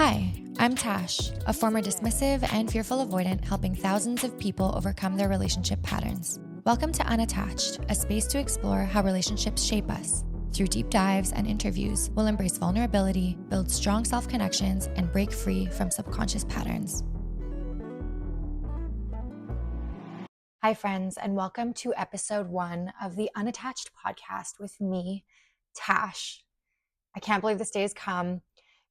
Hi, I'm Tash, a former dismissive and fearful avoidant helping thousands of people overcome their relationship patterns. Welcome to Unattached, a space to explore how relationships shape us. Through deep dives and interviews, we'll embrace vulnerability, build strong self-connections, and break free from subconscious patterns. Hi, friends, and welcome to episode 1 of the Unattached podcast with me, Tash. I can't believe this day has come.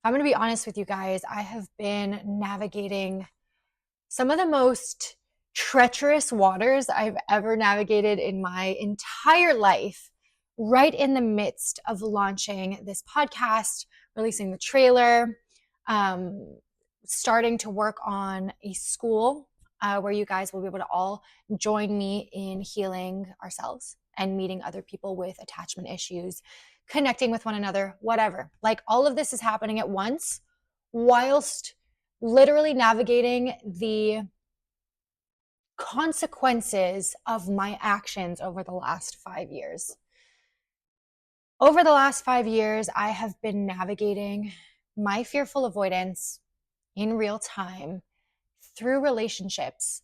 I'm going to be honest with you guys, I have been navigating some of the most treacherous waters I've ever navigated in my entire life, right in the midst of launching this podcast, releasing the trailer, starting to work on a school where you guys will be able to all join me in healing ourselves and meeting other people with attachment issues, connecting with one another, whatever. Like, all of this is happening at once whilst literally navigating the consequences of my actions over the last 5 years. Over the last 5 years, I have been navigating my fearful avoidance in real time through relationships,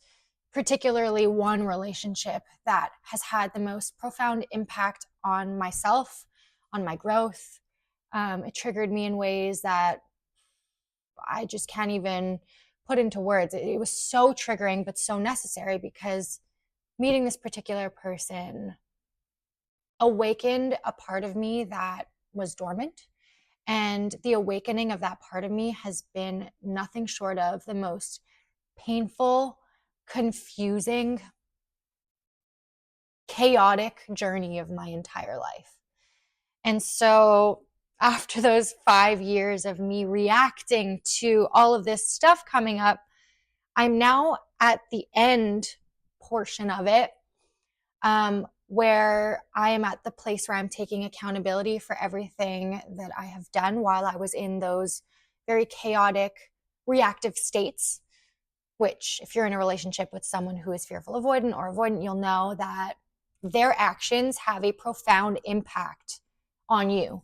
particularly one relationship that has had the most profound impact on myself, on my growth. It triggered me in ways that I just can't even put into words. It was so triggering, but so necessary, because meeting this particular person awakened a part of me that was dormant. And the awakening of that part of me has been nothing short of the most painful, confusing, chaotic journey of my entire life. And so after those 5 years of me reacting to all of this stuff coming up, I'm now at the end portion of it, where I am at the place where I'm taking accountability for everything that I have done while I was in those very chaotic, reactive states, which, if you're in a relationship with someone who is fearful avoidant or avoidant, you'll know that their actions have a profound impact on you.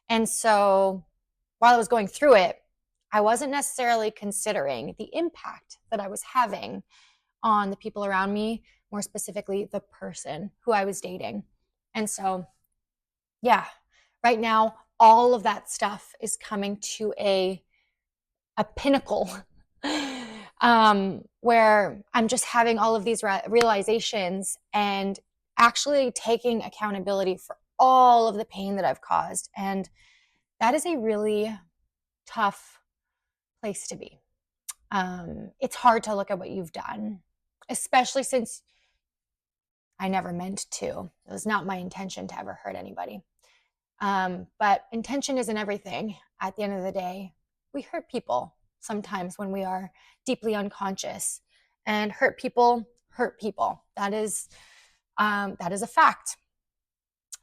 And so while I was going through it, I wasn't necessarily considering the impact that I was having on the people around me, more specifically the person who I was dating. And so, yeah, right now, all of that stuff is coming to a pinnacle where I'm just having all of these realizations and actually taking accountability for all of the pain that I've caused. And that is a really tough place to be. It's hard to look at what you've done, especially since I never meant to. It was not my intention to ever hurt anybody. But intention isn't everything. At the end of the day, we hurt people sometimes when we are deeply unconscious, and hurt people hurt people. That is a fact.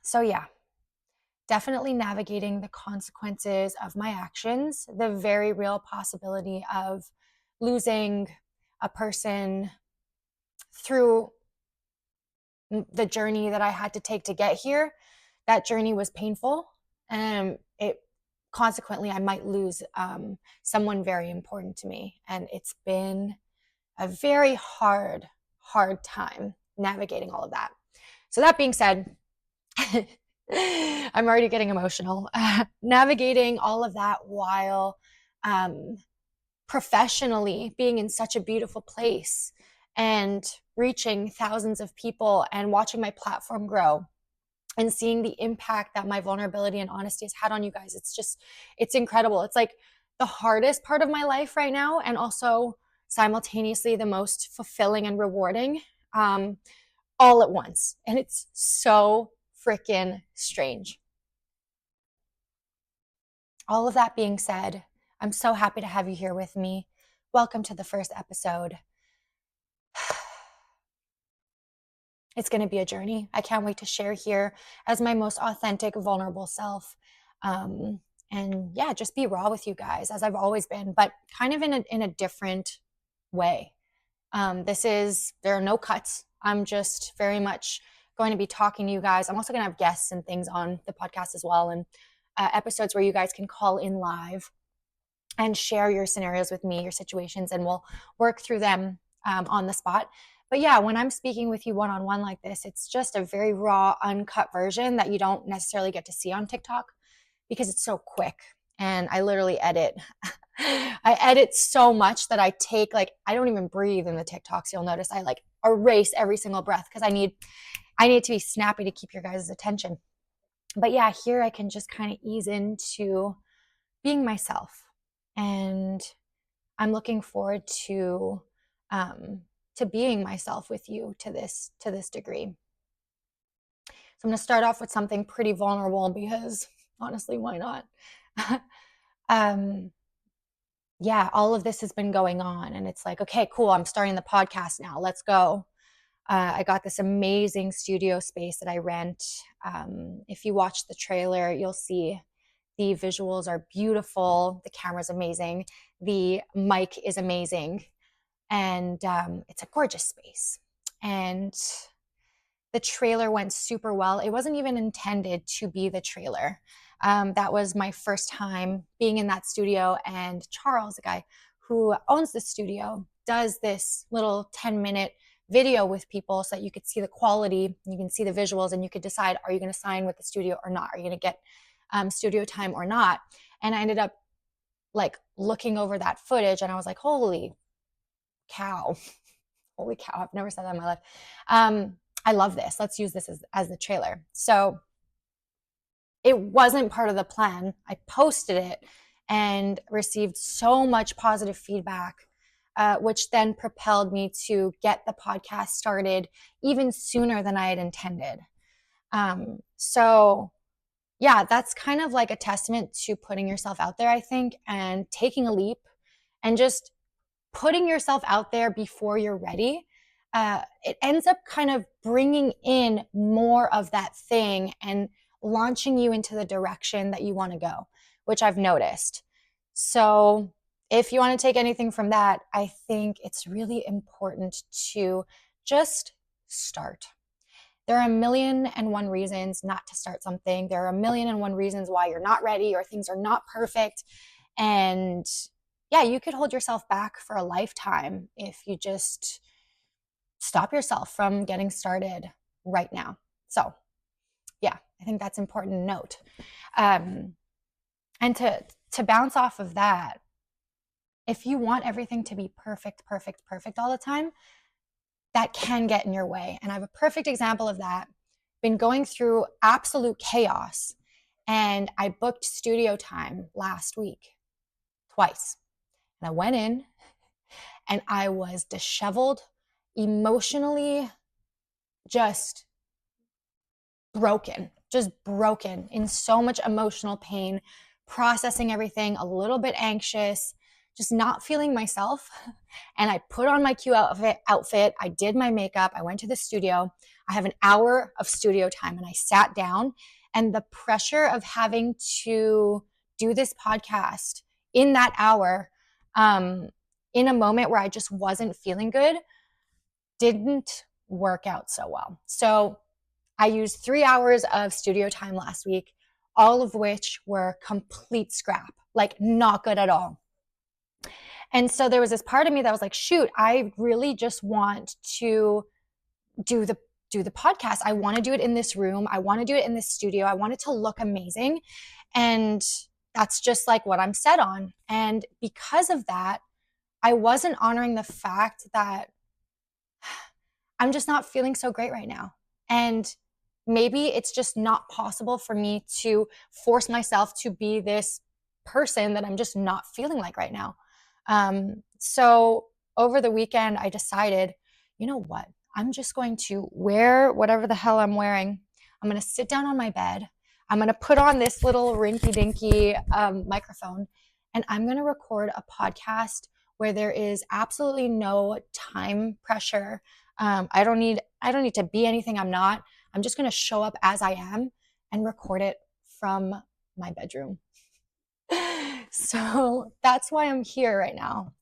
So yeah, definitely navigating the consequences of my actions, the very real possibility of losing a person through the journey that I had to take to get here. That journey was painful, and consequently, I might lose someone very important to me. And it's been a very hard time navigating all of that. So that being said, I'm already getting emotional. Navigating all of that while professionally being in such a beautiful place and reaching thousands of people and watching my platform grow and seeing the impact that my vulnerability and honesty has had on you guys. It's incredible. It's like the hardest part of my life right now, and also simultaneously the most fulfilling and rewarding, all at once. And it's so freaking strange. All of that being said, I'm so happy to have you here with me. Welcome to the first episode. It's going to be a journey. I can't wait to share here as my most authentic, vulnerable self. And yeah, just be raw with you guys, as I've always been, but kind of in a different way. There are no cuts. I'm just very much going to be talking to you guys. I'm also going to have guests and things on the podcast as well, and episodes where you guys can call in live. and share your scenarios with me, your situations, and we'll work through them on the spot. But yeah, when I'm speaking with you one-on-one like this, it's just a very raw, uncut version that you don't necessarily get to see on TikTok because it's so quick. And I literally edit. I edit so much that I take, like, I don't even breathe in the TikToks. You'll notice I like erase every single breath because I need to be snappy to keep your guys' attention. But yeah, here I can just kind of ease into being myself. And I'm looking forward to being myself with you to this degree. So I'm going to start off with something pretty vulnerable because honestly, why not? Yeah, all of this has been going on, and it's like, okay, cool. I'm starting the podcast now. Let's go. I got this amazing studio space that I rent. If you watch the trailer, you'll see the visuals are beautiful. The camera's amazing. The mic is amazing. And it's a gorgeous space. And the trailer went super well. It wasn't even intended to be the trailer. That was my first time being in that studio. And Charles, the guy who owns the studio, does this little 10-minute video with people so that you could see the quality, you can see the visuals, and you could decide, are you going to sign with the studio or not? Are you going to get studio time or not? And I ended up like looking over that footage and I was like, holy cow. Holy cow. I've never said that in my life. I love this. Let's use this as the trailer. So it wasn't part of the plan. I posted it and received so much positive feedback, which then propelled me to get the podcast started even sooner than I had intended. So yeah, that's kind of like a testament to putting yourself out there, I think, and taking a leap and just putting yourself out there before you're ready. It ends up kind of bringing in more of that thing and launching you into the direction that you want to go, which I've noticed. So if you want to take anything from that, I think it's really important to just start. There are a million and one reasons not to start something. There are a million and one reasons why you're not ready or things are not perfect. And yeah, you could hold yourself back for a lifetime if you just stop yourself from getting started right now. So yeah, I think that's important to note. And to bounce off of that, if you want everything to be perfect all the time, that can get in your way. And I have a perfect example of that. Been going through absolute chaos, and I booked studio time last week twice. And I went in and I was disheveled, emotionally just broken in so much emotional pain, processing everything, a little bit anxious, just not feeling myself. And I put on my cute outfit. I did my makeup. I went to the studio. I have an hour of studio time and I sat down, and the pressure of having to do this podcast in that hour, in a moment where I just wasn't feeling good, didn't work out so well. So I used 3 hours of studio time last week, all of which were complete scrap, like not good at all. And so there was this part of me that was like, shoot, I really just want to do the podcast. I want to do it in this room. I want to do it in this studio. I want it to look amazing. And that's just like what I'm set on. And because of that, I wasn't honoring the fact that I'm just not feeling so great right now. And maybe it's just not possible for me to force myself to be this person that I'm just not feeling like right now. So over the weekend, I decided, you know what? I'm just going to wear whatever the hell I'm wearing. I'm going to sit down on my bed. I'm going to put on this little rinky dinky microphone, and I'm going to record a podcast where there is absolutely no time pressure. I don't need to be anything I'm not. I'm just going to show up as I am and record it from my bedroom. So that's why I'm here right now.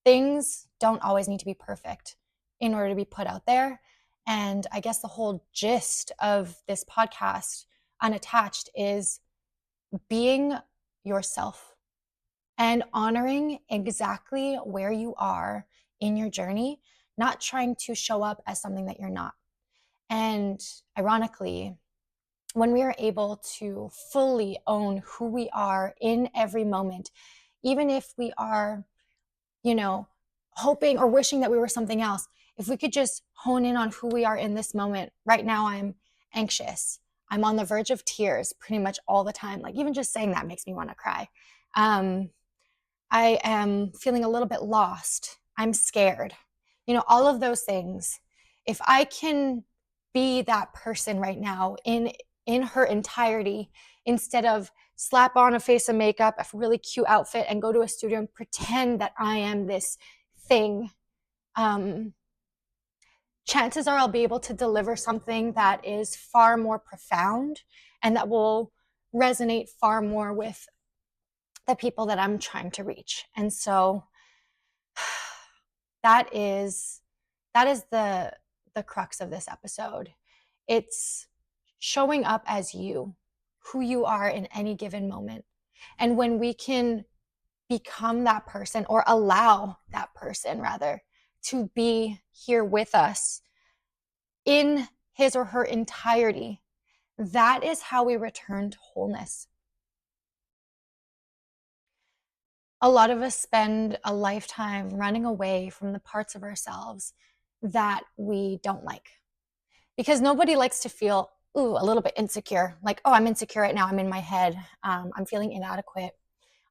Things don't always need to be perfect in order to be put out there. And I guess the whole gist of this podcast, Unattached, is being yourself and honoring exactly where you are in your journey, not trying to show up as something that you're not. And ironically, when we are able to fully own who we are in every moment, even if we are, hoping or wishing that we were something else, if we could just hone in on who we are in this moment. Right now, I'm anxious. I'm on the verge of tears pretty much all the time. Like, even just saying that makes me want to cry. Um, I am feeling a little bit lost. I'm scared. All of those things. If I can be that person right now in her entirety, instead of slap on a face of makeup, a really cute outfit, and go to a studio and pretend that I am this thing, chances are I'll be able to deliver something that is far more profound and that will resonate far more with the people that I'm trying to reach. And so that is the crux of this episode. It's showing up as you, who you are in any given moment. And when we can become that person, or allow that person rather, to be here with us in his or her entirety, that is how we return to wholeness. A lot of us spend a lifetime running away from the parts of ourselves that we don't like, because nobody likes to feel a little bit insecure. Like, oh, I'm insecure right now. I'm in my head. I'm feeling inadequate.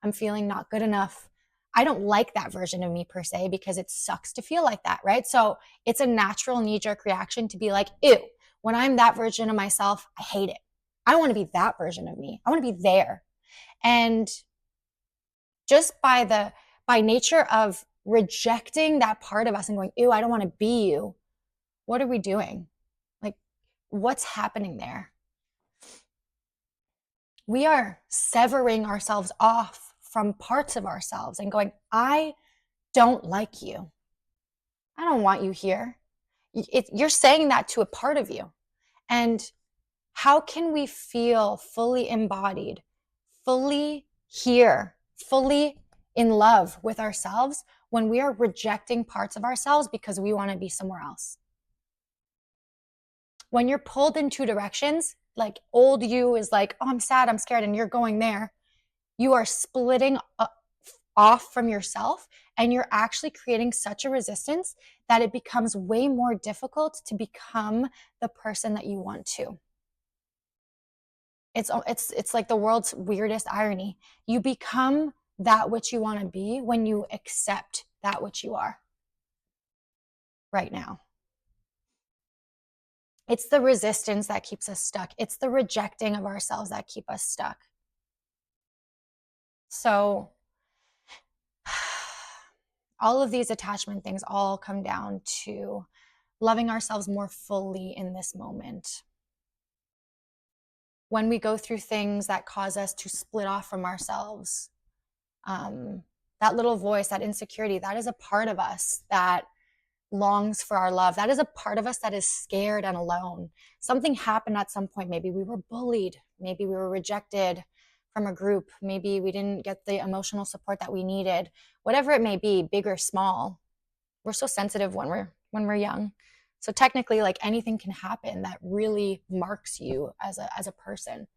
I'm feeling not good enough. I don't like that version of me per se, because it sucks to feel like that, right? So it's a natural knee-jerk reaction to be like, ew, when I'm that version of myself, I hate it. I don't want to be that version of me. I want to be there. And just by nature of rejecting that part of us and going, ew, I don't want to be you, what are we doing? Like, what's happening there? We are severing ourselves off from parts of ourselves and going, I don't like you. I don't want you here. You're saying that to a part of you. And how can we feel fully embodied, fully here, fully in love with ourselves when we are rejecting parts of ourselves because we want to be somewhere else? When you're pulled in two directions, like old you is like, oh, I'm sad, I'm scared, and you're going there, you are splitting off from yourself, and you're actually creating such a resistance that it becomes way more difficult to become the person that you want to. It's like the world's weirdest irony. You become that which you want to be when you accept that which you are right now. It's the resistance that keeps us stuck. It's the rejecting of ourselves that keep us stuck. So all of these attachment things all come down to loving ourselves more fully in this moment. When we go through things that cause us to split off from ourselves, that little voice, that insecurity, that is a part of us that longs for our love. That is a part of us that is scared and alone. Something happened at some point. Maybe we were bullied. Maybe we were rejected from a group. Maybe we didn't get the emotional support that we needed. Whatever it may be, big or small. We're so sensitive when we're young. So technically, like, anything can happen that really marks you as a person.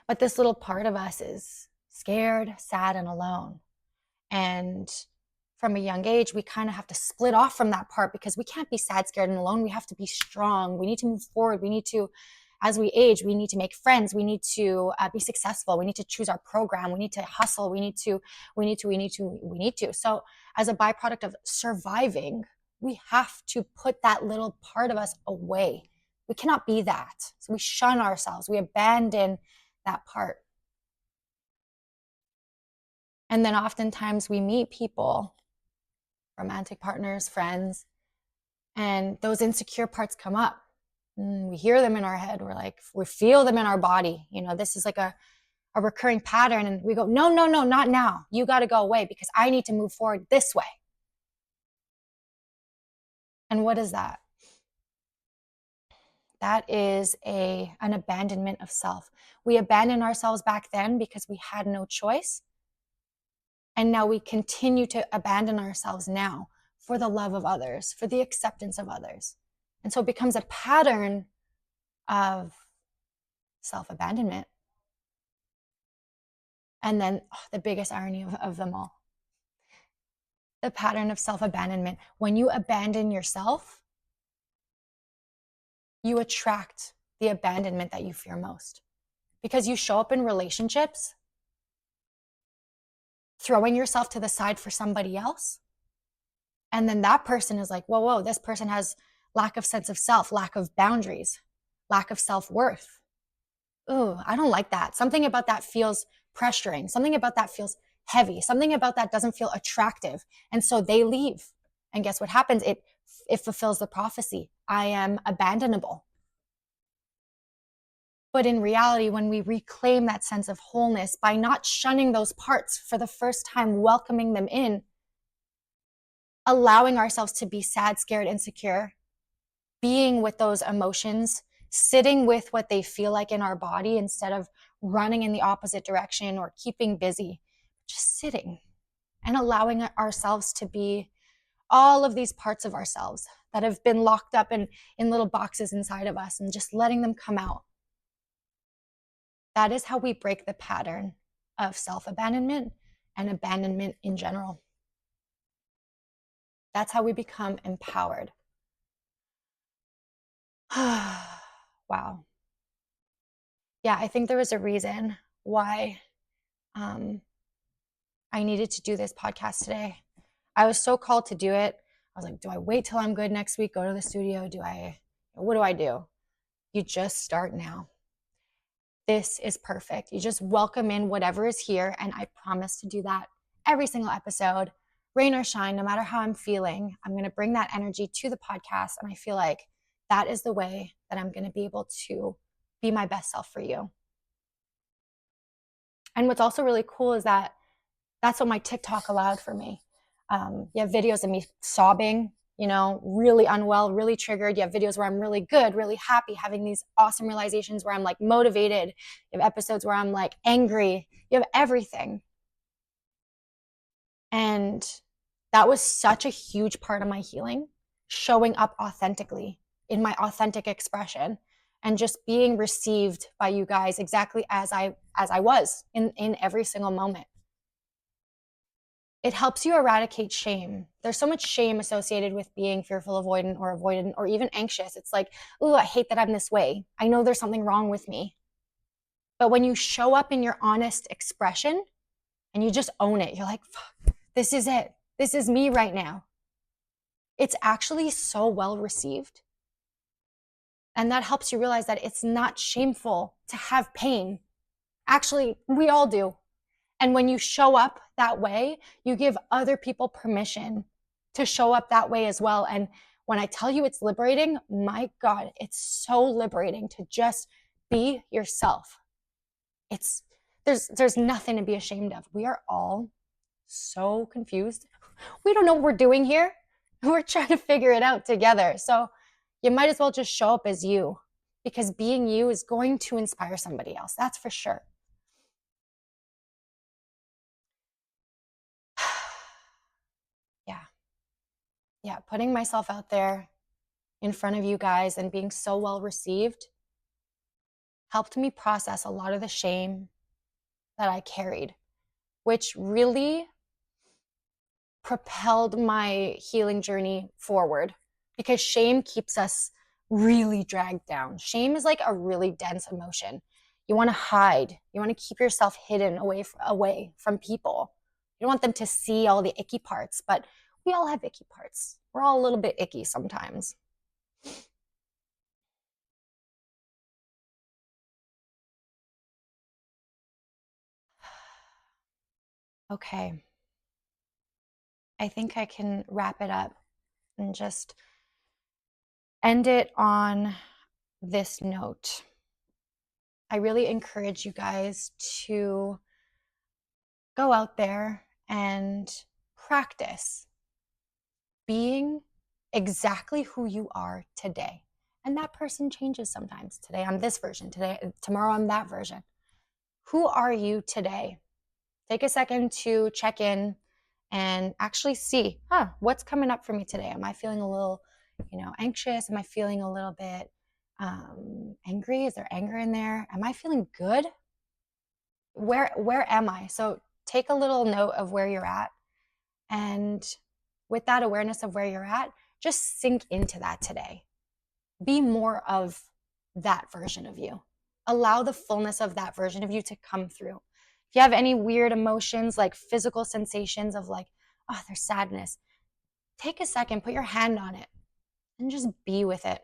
But this little part of us is scared, sad, and alone. And from a young age, we kind of have to split off from that part, because we can't be sad, scared, and alone. We have to be strong. We need to move forward. We need to, as we age, we need to make friends. We need to be successful. We need to choose our program. We need to hustle. We need to. So as a byproduct of surviving, we have to put that little part of us away. We cannot be that. So we shun ourselves. We abandon that part. And then oftentimes we meet people, romantic partners, friends, and those insecure parts come up. We hear them in our head. We feel them in our body. This is like a recurring pattern. And we go, no, not now. You got to go away, because I need to move forward this way. And what is that? That is an abandonment of self. We abandoned ourselves back then because we had no choice. And now we continue to abandon ourselves now for the love of others, for the acceptance of others. And so it becomes a pattern of self-abandonment. And then the biggest irony of them all, the pattern of self-abandonment. When you abandon yourself, you attract the abandonment that you fear most. Because you show up in relationships throwing yourself to the side for somebody else. And then that person is like, whoa, this person has lack of sense of self, lack of boundaries, lack of self-worth. Ooh, I don't like that. Something about that feels pressuring. Something about that feels heavy. Something about that doesn't feel attractive. And so they leave. And guess what happens? It fulfills the prophecy. I am abandonable. But in reality, when we reclaim that sense of wholeness by not shunning those parts for the first time, welcoming them in, allowing ourselves to be sad, scared, insecure, being with those emotions, sitting with what they feel like in our body instead of running in the opposite direction or keeping busy, just sitting and allowing ourselves to be all of these parts of ourselves that have been locked up in little boxes inside of us and just letting them come out. That is how we break the pattern of self-abandonment and abandonment in general. That's how we become empowered. Wow. Yeah, I think there was a reason why I needed to do this podcast today. I was so called to do it. I was like, do I wait till I'm good next week, go to the studio? What do I do? You just start now. This is perfect. You just welcome in whatever is here. And I promise to do that every single episode, rain or shine, no matter how I'm feeling. I'm going to bring that energy to the podcast. And I feel like that is the way that I'm going to be able to be my best self for you. And what's also really cool is that that's what my TikTok allowed for me. You have videos of me sobbing, really unwell, really triggered. You have videos where I'm really good, really happy, having these awesome realizations where I'm like motivated. You have episodes where I'm like angry. You have everything. And that was such a huge part of my healing, showing up authentically in my authentic expression and just being received by you guys exactly as I was in every single moment. It helps you eradicate shame. There's so much shame associated with being fearful, avoidant, or even anxious. It's like, ooh, I hate that I'm this way. I know there's something wrong with me. But when you show up in your honest expression and you just own it, you're like, fuck, this is it. This is me right now. It's actually so well received. And that helps you realize that it's not shameful to have pain. Actually, we all do. And when you show up that way, you give other people permission to show up that way as well. And when I tell you it's liberating, my God, it's so liberating to just be yourself. There's nothing to be ashamed of. We are all so confused. We don't know what we're doing here. We're trying to figure it out together. So you might as well just show up as you, because being you is going to inspire somebody else. That's for sure. Yeah, putting myself out there in front of you guys and being so well received helped me process a lot of the shame that I carried, which really propelled my healing journey forward, because shame keeps us really dragged down. Shame is like a really dense emotion. You want to hide. You want to keep yourself hidden away from people. You don't want them to see all the icky parts, but we all have icky parts. We're all a little bit icky sometimes. Okay. I think I can wrap it up and just end it on this note. I really encourage you guys to go out there and practice being exactly who you are today. And that person changes sometimes. Today I'm this version, tomorrow I'm that version. Who are you today? Take a second to check in and actually see, what's coming up for me today? Am I feeling a little, anxious? Am I feeling a little bit angry? Is there anger in there? Am I feeling good? Where am I? So take a little note of where you're at, and with that awareness of where you're at, just sink into that today. Be more of that version of you. Allow the fullness of that version of you to come through. If you have any weird emotions, like physical sensations of like, oh, there's sadness, take a second, put your hand on it, and just be with it.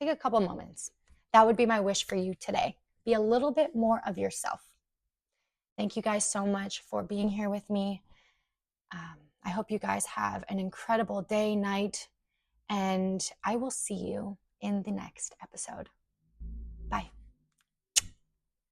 Take a couple moments. That would be my wish for you today. Be a little bit more of yourself. Thank you guys so much for being here with me. I hope you guys have an incredible day, night, and I will see you in the next episode.